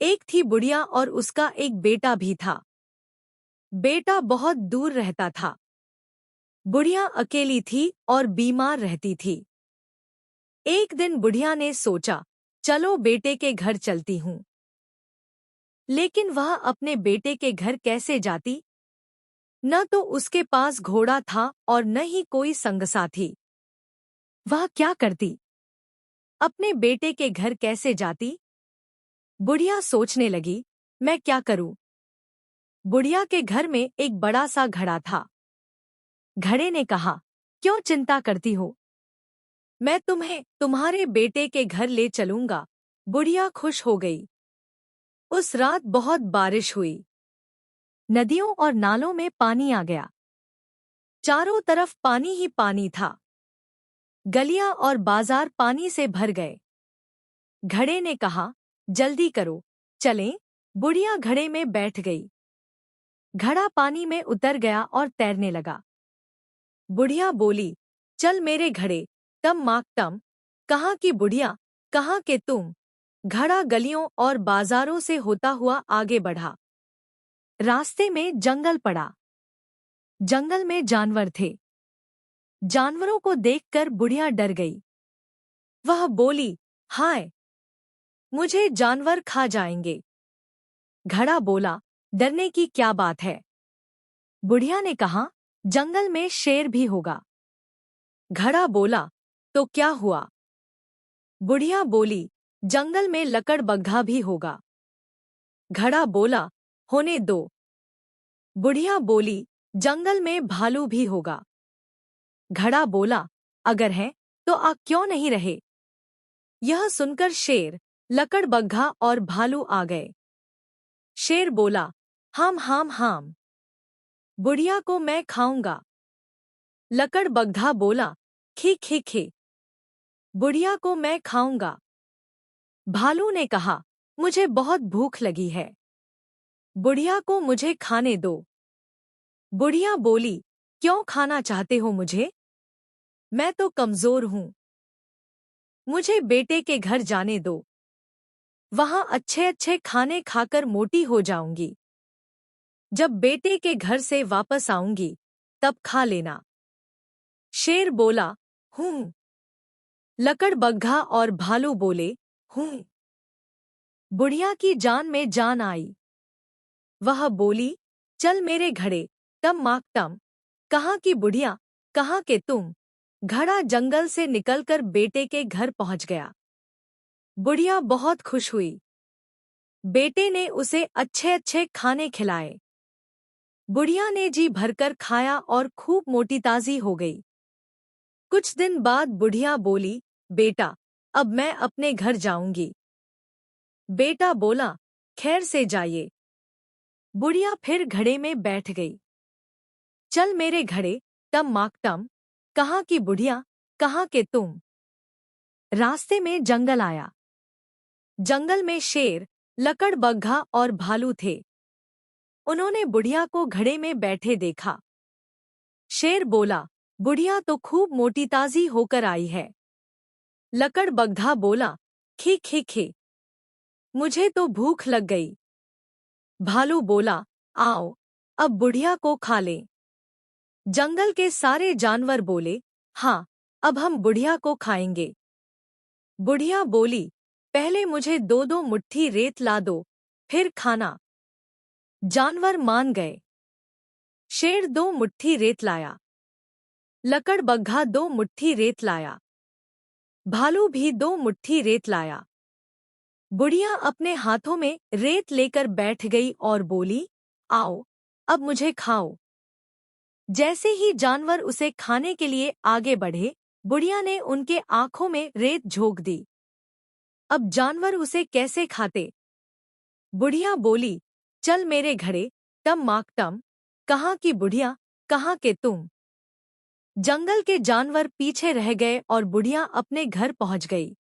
एक थी बुढ़िया और उसका एक बेटा भी था। बेटा बहुत दूर रहता था। बुढ़िया अकेली थी और बीमार रहती थी। एक दिन बुढ़िया ने सोचा, चलो बेटे के घर चलती हूँ। लेकिन वह अपने बेटे के घर कैसे जाती? न तो उसके पास घोड़ा था और न ही कोई संगसाथी। वह क्या करती? अपने बेटे के घर कैसे जाती? बुढ़िया सोचने लगी, मैं क्या करूं? बुढ़िया के घर में एक बड़ा सा घड़ा था। घड़े ने कहा, क्यों चिंता करती हो? मैं तुम्हें तुम्हारे बेटे के घर ले चलूंगा। बुढ़िया खुश हो गई। उस रात बहुत बारिश हुई। नदियों और नालों में पानी आ गया। चारों तरफ पानी ही पानी था। गलियां और बाजार पानी से भर गए। घड़े ने कहा, जल्दी करो, चलें। बुढ़िया घड़े में बैठ गई। घड़ा पानी में उतर गया और तैरने लगा। बुढ़िया बोली, चल मेरे घड़े, तम माक तम। कहाँ की बुढ़िया, कहाँ के तुम? घड़ा गलियों और बाजारों से होता हुआ आगे बढ़ा। रास्ते में जंगल पड़ा। जंगल में जानवर थे। जानवरों को देखकर बुढ़िया डर गई। वह बोली, हाय, मुझे जानवर खा जाएंगे। घड़ा बोला, डरने की क्या बात है? बुढ़िया ने कहा, जंगल में शेर भी होगा। घड़ा बोला, तो क्या हुआ? बुढ़िया बोली, जंगल में लकड़बग्घा भी होगा। घड़ा बोला, होने दो। बुढ़िया बोली, जंगल में भालू भी होगा। घड़ा बोला, अगर है तो आ क्यों नहीं रहे? यह सुनकर शेर, लकड़बग्घा और भालू आ गए। शेर बोला, हाम हाम हाम, बुढ़िया को मैं खाऊंगा। लकड़बग्घा बोला, खी खी खी, बुढ़िया को मैं खाऊंगा। भालू ने कहा, मुझे बहुत भूख लगी है, बुढ़िया को मुझे खाने दो। बुढ़िया बोली, क्यों खाना चाहते हो मुझे? मैं तो कमजोर हूं। मुझे बेटे के घर जाने दो। वहां अच्छे अच्छे खाने खाकर मोटी हो जाऊंगी। जब बेटे के घर से वापस आऊंगी, तब खा लेना। शेर बोला, हूं। लकड़बग्घा और भालू बोले, हूं। बुढ़िया की जान में जान आई। वह बोली, चल मेरे घड़े, तम माक तम। कहाँ की बुढ़िया, कहाँ के तुम? घड़ा जंगल से निकलकर बेटे के घर पहुंच गया। बुढ़िया बहुत खुश हुई। बेटे ने उसे अच्छे अच्छे खाने खिलाए। बुढ़िया ने जी भरकर खाया और खूब मोटी ताजी हो गई। कुछ दिन बाद बुढ़िया बोली, बेटा, अब मैं अपने घर जाऊंगी। बेटा बोला, खैर से जाइए। बुढ़िया फिर घड़े में बैठ गई। चल मेरे घड़े, तम माक तम। कहाँ की बुढ़िया, कहाँ के तुम? रास्ते में जंगल आया। जंगल में शेर, लकड़बग्घा और भालू थे। उन्होंने बुढ़िया को घड़े में बैठे देखा। शेर बोला, बुढ़िया तो खूब मोटी ताजी होकर आई है। लकड़बग्घा बोला, खी खी खी, मुझे तो भूख लग गई। भालू बोला, आओ, अब बुढ़िया को खा लें। जंगल के सारे जानवर बोले, हाँ, अब हम बुढ़िया को खाएंगे। बुढ़िया बोली, पहले मुझे दो दो मुट्ठी रेत ला दो, फिर खाना। जानवर मान गए। शेर 2 मुट्ठी रेत लाया। लकड़बग्घा 2 मुट्ठी रेत लाया। भालू भी 2 मुट्ठी रेत लाया। बुढ़िया अपने हाथों में रेत लेकर बैठ गई और बोली, आओ, अब मुझे खाओ। जैसे ही जानवर उसे खाने के लिए आगे बढ़े, बुढ़िया ने उनके आंखों में रेत झोंक दी। अब जानवर उसे कैसे खाते? बुढ़िया बोली, चल मेरे घड़े, तम माक तम। कहाँ की बुढ़िया, कहाँ के तुम? जंगल के जानवर पीछे रह गए और बुढ़िया अपने घर पहुंच गई।